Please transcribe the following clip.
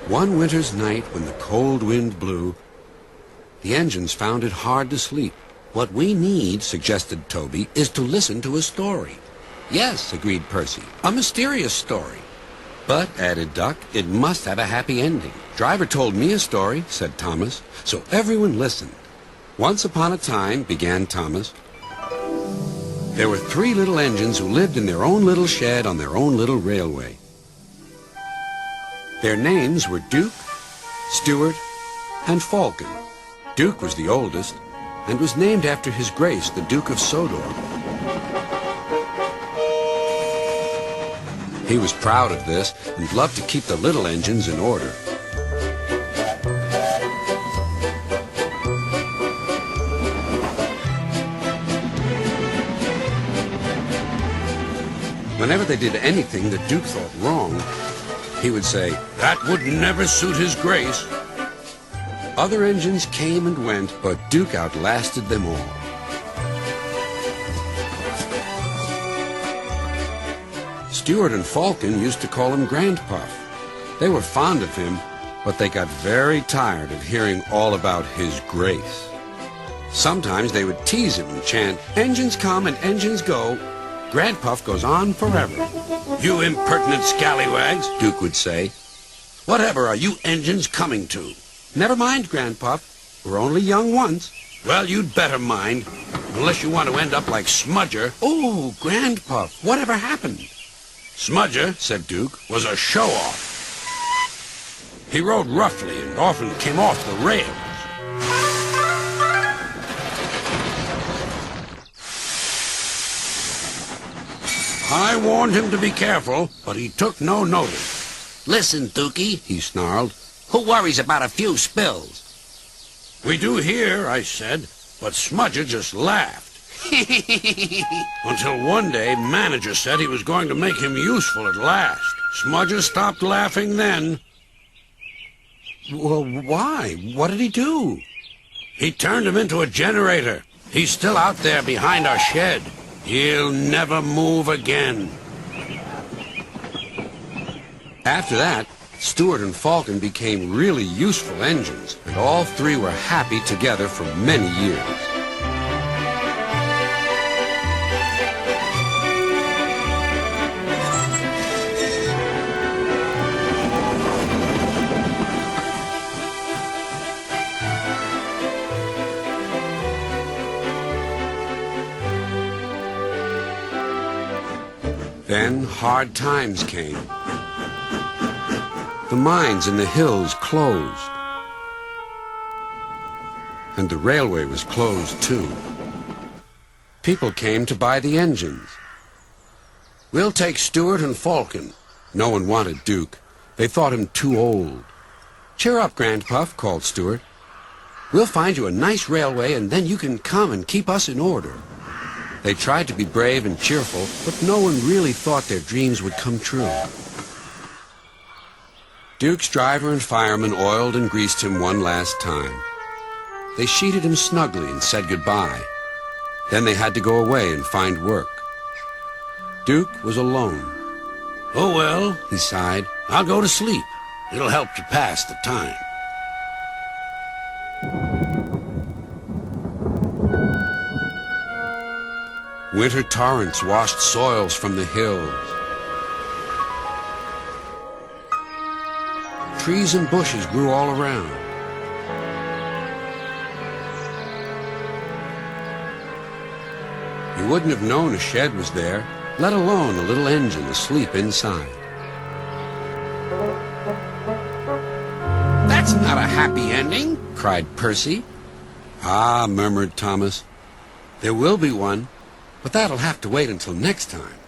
One winter's night when the cold wind blew, the engines found it hard to sleep. What we need, suggested Toby, is to listen to a story. Yes, agreed Percy, a mysterious story. But, added Duck, it must have a happy ending. Driver told me a story, said Thomas, so everyone listened. Once upon a time, began Thomas, there were 3 little engines who lived in their own little shed on their own little railway. Their names were Duke, Stuart, and Falcon. Duke was the oldest, and was named after his grace, the Duke of Sodor. He was proud of this and loved to keep the little engines in order. Whenever they did anything the Duke thought wrong, he would say, "That would never suit his grace." Other engines came and went, but Duke outlasted them all. Stuart and Falcon used to call him Grandpuff. They were fond of him, but they got very tired of hearing all about his grace. Sometimes they would tease him and chant, "Engines come and engines go. Grandpuff goes on forever." "You impertinent scallywags," Duke would say. "Whatever are you engines coming to?" "Never mind, Grandpuff. We're only young once." "Well, you'd better mind, unless you want to end up like Smudger." "Oh, Grandpuff, whatever happened?" "Smudger," said Duke, "was a show-off. He rode roughly and often came off the rails. I warned him to be careful, but he took no notice." "Listen, Dookie," he snarled. "Who worries about a few spills?" "We do here," I said, but Smudger just laughed. Until one day, manager said he was going to make him useful at last. Smudger stopped laughing then. "Well, why? What did he do?" "He turned him into a generator. He's still out there behind our shed. He'll never move again." After that, Stuart and Falcon became really useful engines, and all 3 were happy together for many years. Then hard times came. The mines in the hills closed, and the railway was closed too. People came to buy the engines. "We'll take Stuart and Falcon." No one wanted Duke. They thought him too old. "Cheer up, Grandpuff," called Stuart. "We'll find you a nice railway, and then you can come and keep us in order." They tried to be brave and cheerful, but no one really thought their dreams would come true. Duke's driver and fireman oiled and greased him one last time. They sheeted him snugly and said goodbye. Then they had to go away and find work. Duke was alone. "Oh, well," he sighed, "I'll go to sleep. It'll help to pass the time." Winter torrents washed soils from the hills. Trees and bushes grew all around. You wouldn't have known a shed was there, let alone a little engine asleep inside. "That's not a happy ending," cried Percy. "Ah," murmured Thomas, "there will be one, but that'll have to wait until next time."